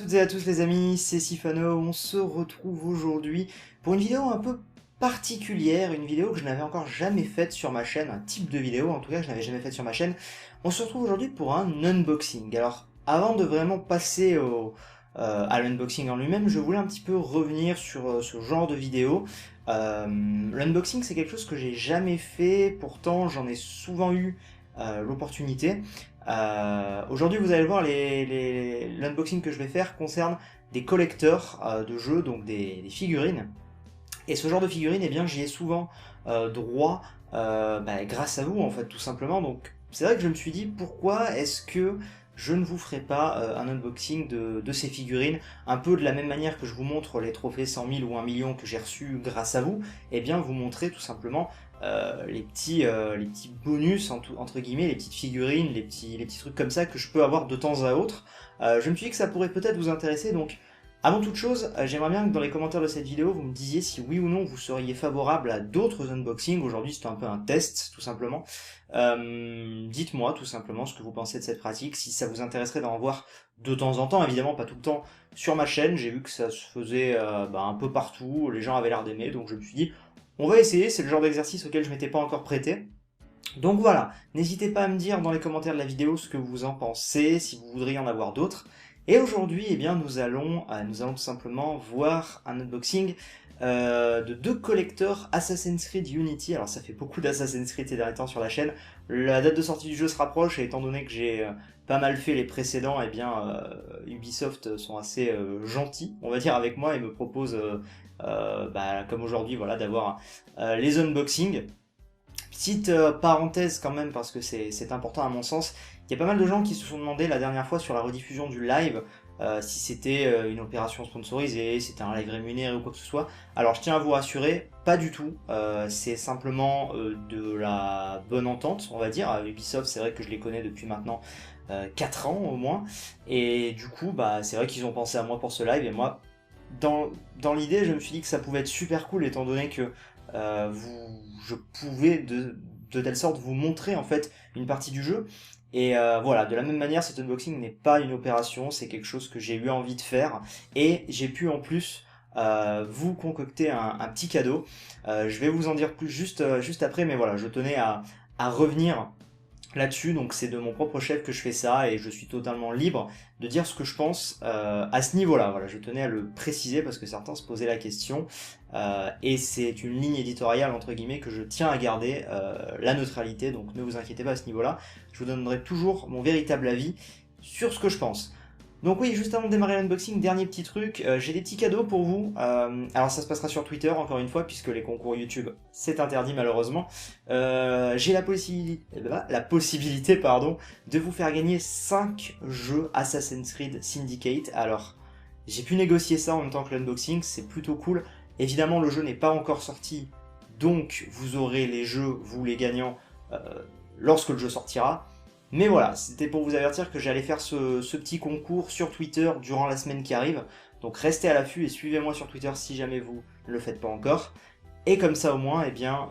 toutes et à tous les amis, c'est Sifano, on se retrouve aujourd'hui pour une vidéo un peu particulière, une vidéo que je n'avais encore jamais faite sur ma chaîne, un type de vidéo en tout cas que je n'avais jamais faite sur ma chaîne. On se retrouve aujourd'hui pour un unboxing. Alors avant de vraiment passer à l'unboxing en lui-même, je voulais un petit peu revenir sur ce genre de vidéo. L'unboxing c'est quelque chose que j'ai jamais fait, pourtant j'en ai souvent eu l'opportunité. Aujourd'hui vous allez le voir, l'unboxing que je vais faire concerne des collecteurs de jeux, donc des figurines. Et ce genre de figurines, eh bien j'y ai souvent droit grâce à vous en fait tout simplement. Donc c'est vrai que je me suis dit pourquoi est-ce que je ne vous ferai pas un unboxing de ces figurines, un peu de la même manière que je vous montre les trophées 100 000 ou 1 million que j'ai reçus grâce à vous, et bien vous montrer tout simplement les petits bonus entre guillemets, les petites figurines, les petits trucs comme ça que je peux avoir de temps à autre. Je me suis dit que ça pourrait peut-être vous intéresser, donc avant toute chose, j'aimerais bien que dans les commentaires de cette vidéo, vous me disiez si oui ou non vous seriez favorable à d'autres unboxings. Aujourd'hui c'était un peu un test tout simplement. Dites-moi tout simplement ce que vous pensez de cette pratique, si ça vous intéresserait d'en voir de temps en temps, évidemment pas tout le temps sur ma chaîne. J'ai vu que ça se faisait un peu partout, les gens avaient l'air d'aimer, donc je me suis dit on va essayer, c'est le genre d'exercice auquel je m'étais pas encore prêté. Donc voilà, n'hésitez pas à me dire dans les commentaires de la vidéo ce que vous en pensez, si vous voudriez en avoir d'autres. Et aujourd'hui, eh bien, nous allons tout simplement voir un unboxing de deux collecteurs Assassin's Creed Unity. Alors ça fait beaucoup d'Assassin's Creed ces derniers temps sur la chaîne. La date de sortie du jeu se rapproche et étant donné que j'ai pas mal fait les précédents, eh bien Ubisoft sont assez gentils, on va dire, avec moi et me proposent, comme aujourd'hui, voilà, d'avoir les unboxings. Petite parenthèse quand même, parce que c'est important à mon sens, il y a pas mal de gens qui se sont demandé la dernière fois sur la rediffusion du live si c'était une opération sponsorisée, si c'était un live rémunéré ou quoi que ce soit. Alors je tiens à vous rassurer, pas du tout, c'est simplement de la bonne entente, on va dire. Ubisoft, c'est vrai que je les connais depuis maintenant 4 ans au moins, et du coup c'est vrai qu'ils ont pensé à moi pour ce live, et moi dans l'idée je me suis dit que ça pouvait être super cool étant donné que je pouvais de telle sorte vous montrer en fait une partie du jeu. Et voilà, de la même manière, cet unboxing n'est pas une opération, c'est quelque chose que j'ai eu envie de faire. Et j'ai pu en plus vous concocter un petit cadeau. Je vais vous en dire plus juste après, mais voilà, je tenais à revenir là-dessus, donc c'est de mon propre chef que je fais ça et je suis totalement libre de dire ce que je pense à ce niveau-là. Voilà, je tenais à le préciser parce que certains se posaient la question et c'est une ligne éditoriale entre guillemets que je tiens à garder, la neutralité, donc ne vous inquiétez pas à ce niveau-là. Je vous donnerai toujours mon véritable avis sur ce que je pense. Donc oui, juste avant de démarrer l'unboxing, dernier petit truc, j'ai des petits cadeaux pour vous. Alors ça se passera sur Twitter, encore une fois, puisque les concours YouTube, c'est interdit malheureusement. J'ai la possibilité de vous faire gagner 5 jeux Assassin's Creed Syndicate. Alors, j'ai pu négocier ça en même temps que l'unboxing, c'est plutôt cool. Évidemment, le jeu n'est pas encore sorti, donc vous aurez les jeux, vous les gagnants, lorsque le jeu sortira. Mais voilà, c'était pour vous avertir que j'allais faire ce petit concours sur Twitter durant la semaine qui arrive. Donc restez à l'affût et suivez-moi sur Twitter si jamais vous ne le faites pas encore. Et comme ça au moins, eh bien,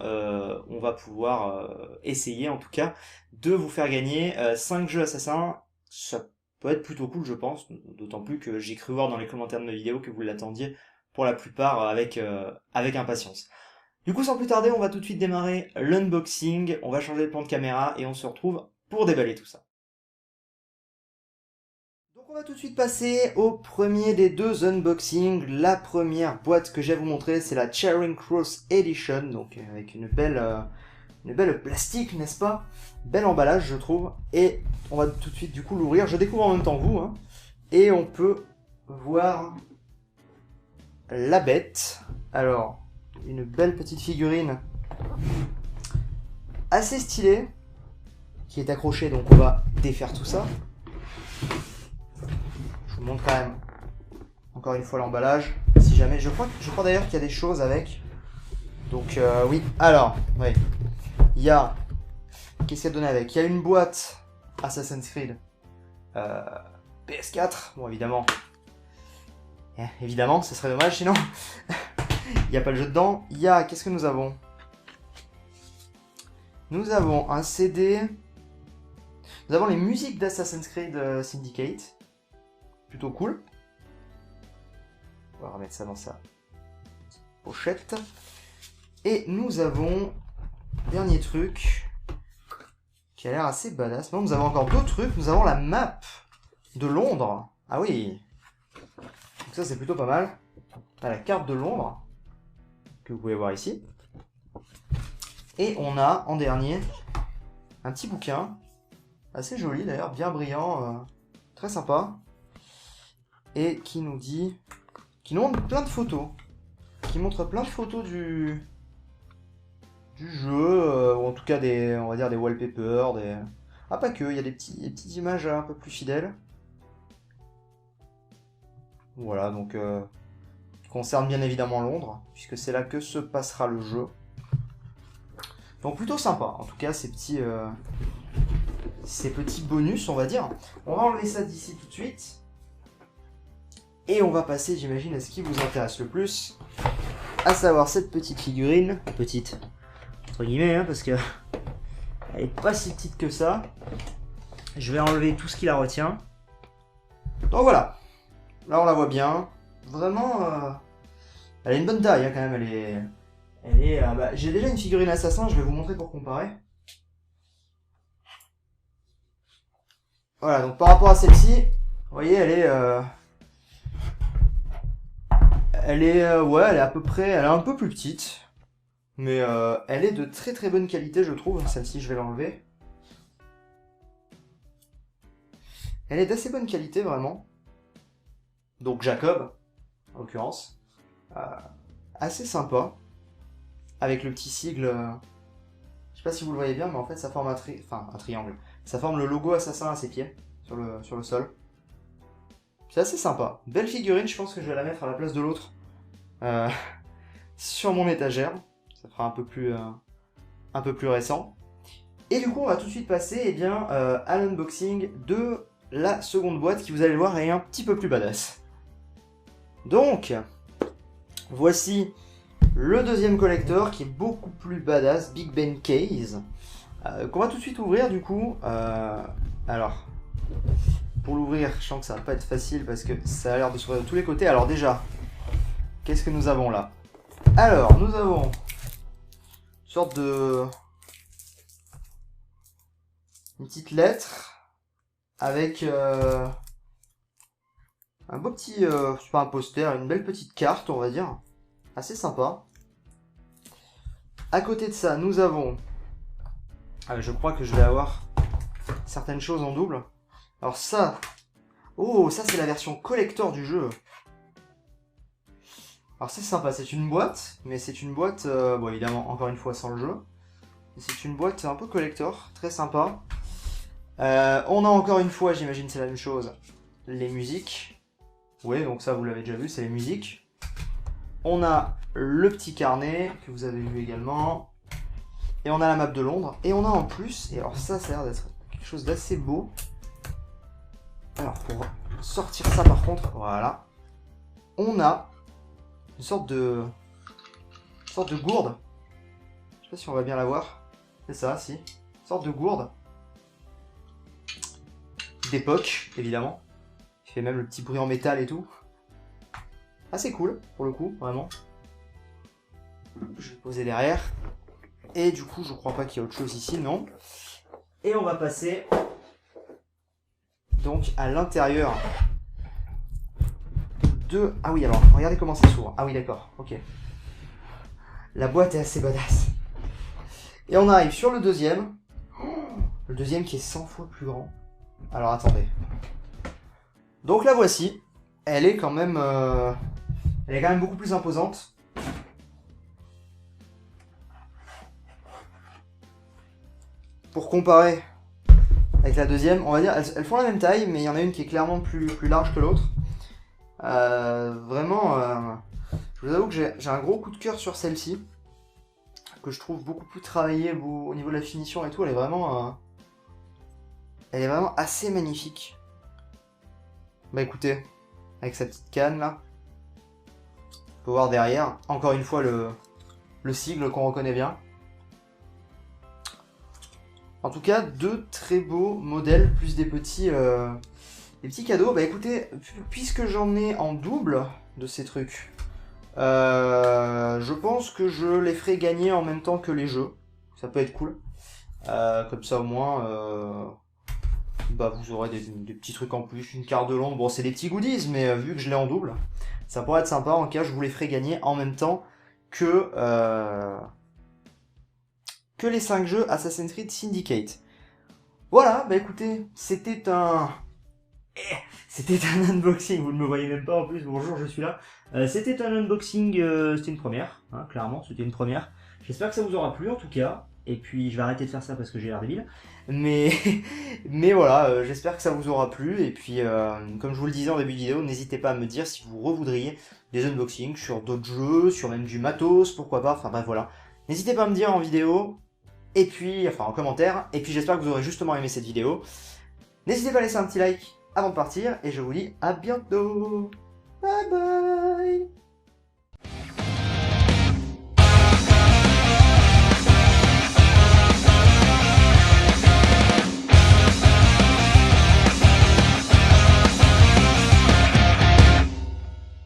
on va pouvoir essayer en tout cas de vous faire gagner 5 jeux assassins. Ça peut être plutôt cool je pense, d'autant plus que j'ai cru voir dans les commentaires de mes vidéos que vous l'attendiez pour la plupart avec impatience. Du coup sans plus tarder, on va tout de suite démarrer l'unboxing, on va changer de plan de caméra et on se retrouve pour déballer tout ça. Donc on va tout de suite passer au premier des deux unboxings. La première boîte que j'ai à vous montrer, c'est la Charing Cross Edition, donc avec une belle plastique, n'est-ce pas? Bel emballage je trouve, et on va tout de suite du coup l'ouvrir. Je découvre en même temps que vous, hein. Et on peut voir la bête. Alors, une belle petite figurine assez stylée, qui est accroché, donc on va défaire tout ça. Je vous montre quand même encore une fois l'emballage, si jamais, je crois d'ailleurs qu'il y a des choses avec, donc oui, alors, oui, il y a, qu'est-ce qu'il y a donné avec? Il y a une boîte Assassin's Creed PS4, bon évidemment, ce serait dommage sinon, il n'y a pas le jeu dedans. Il y a, qu'est-ce que nous avons? Nous avons un CD. Nous avons les musiques d'Assassin's Creed Syndicate. Plutôt cool. On va remettre ça dans sa pochette. Et nous avons, dernier truc, qui a l'air assez badass. Non, nous avons encore d'autres trucs. Nous avons la map de Londres. Ah oui. Donc ça, c'est plutôt pas mal. On a la carte de Londres, que vous pouvez voir ici. Et on a, en dernier, un petit bouquin, assez joli d'ailleurs, bien brillant, très sympa. Et qui nous dit... qui nous montre plein de photos. Qui montre plein de photos du jeu, ou en tout cas des, on va dire des wallpapers, des... Ah pas que, il y a des petites images un peu plus fidèles. Voilà, donc qui concerne bien évidemment Londres, puisque c'est là que se passera le jeu. Donc plutôt sympa, en tout cas ces petits bonus, on va dire. On va enlever ça d'ici tout de suite. Et on va passer, j'imagine, à ce qui vous intéresse le plus, à savoir cette petite figurine, petite, entre guillemets, hein, parce que elle est pas si petite que ça. Je vais enlever tout ce qui la retient. Donc voilà, là on la voit bien, vraiment, elle a une bonne taille hein, quand même, bah, j'ai déjà une figurine assassin, je vais vous montrer pour comparer. Voilà, donc par rapport à celle-ci, vous voyez, elle est ouais, elle est à peu près, elle est un peu plus petite, mais elle est de très très bonne qualité, je trouve. Celle-ci, je vais l'enlever. Elle est d'assez bonne qualité, vraiment. Donc Jacob, en l'occurrence, assez sympa, avec le petit sigle. Je sais pas si vous le voyez bien, mais en fait, ça forme un triangle. Ça forme le logo assassin à ses pieds, sur le sol. C'est assez sympa. Belle figurine, je pense que je vais la mettre à la place de l'autre sur mon étagère. Ça fera un peu plus récent. Et du coup, on va tout de suite passer à l'unboxing de la seconde boîte qui, vous allez le voir, est un petit peu plus badass. Donc, voici le deuxième collector qui est beaucoup plus badass, Big Ben Case, qu'on va tout de suite ouvrir du coup. Alors... Pour l'ouvrir, je sens que ça va pas être facile parce que ça a l'air de s'ouvrir de tous les côtés. Alors déjà, qu'est-ce que nous avons là? Alors, nous avons une sorte de... une petite lettre avec un beau petit... c'est pas un poster, une belle petite carte, on va dire. Assez sympa. À côté de ça, nous avons... je crois que je vais avoir certaines choses en double. Alors ça, oh, ça c'est la version collector du jeu. Alors c'est sympa, c'est une boîte, mais c'est une boîte, bon évidemment encore une fois sans le jeu. C'est une boîte un peu collector, très sympa. On a encore une fois, j'imagine c'est la même chose, les musiques. Oui, donc ça vous l'avez déjà vu, c'est les musiques. On a le petit carnet que vous avez vu également. Et on a la map de Londres. Et on a en plus, et alors ça a l'air d'être quelque chose d'assez beau. Alors pour sortir ça par contre, voilà, on a une sorte de gourde. Je sais pas si on va bien la voir. C'est ça, si. Une sorte de gourde d'époque, évidemment. Qui fait même le petit bruit en métal et tout. Assez cool pour le coup, vraiment. Je vais poser derrière. Et du coup, je crois pas qu'il y a autre chose ici, non. Et on va passer donc à l'intérieur de... Ah oui, alors, regardez comment ça s'ouvre. Ah oui, d'accord, ok. La boîte est assez badass. Et on arrive sur le deuxième. Le deuxième qui est 100 fois plus grand. Alors, attendez. Donc la voici. Elle est quand même beaucoup plus imposante. Pour comparer avec la deuxième, on va dire, elles font la même taille, mais il y en a une qui est clairement plus large que l'autre. Vraiment, je vous avoue que j'ai un gros coup de cœur sur celle-ci, que je trouve beaucoup plus travaillée au niveau de la finition et tout. Elle est vraiment assez magnifique. Bah écoutez, avec sa petite canne là, on peut voir derrière, encore une fois le sigle qu'on reconnaît bien. En tout cas, deux très beaux modèles, plus des petits cadeaux. Bah écoutez, puisque j'en ai en double, de ces trucs. Je pense que je les ferai gagner en même temps que les jeux. Ça peut être cool. Comme ça au moins, bah, vous aurez des petits trucs en plus, une carte de Londres. Bon, c'est des petits goodies, mais vu que je l'ai en double, ça pourrait être sympa. En cas, je vous les ferai gagner en même temps que les 5 jeux Assassin's Creed Syndicate. Voilà, bah écoutez, c'était un unboxing, vous ne me voyez même pas en plus, bonjour, je suis là. C'était un unboxing, c'était une première, hein, clairement, c'était une première. J'espère que ça vous aura plu en tout cas, et puis je vais arrêter de faire ça parce que j'ai l'air débile. Mais, mais voilà, j'espère que ça vous aura plu, et puis comme je vous le disais en début de vidéo, n'hésitez pas à me dire si vous revoudriez des unboxings sur d'autres jeux, sur même du matos, pourquoi pas, enfin bref voilà. N'hésitez pas à me dire en vidéo, et puis, enfin en commentaire, et puis j'espère que vous aurez justement aimé cette vidéo. N'hésitez pas à laisser un petit like avant de partir, et je vous dis à bientôt. Bye bye.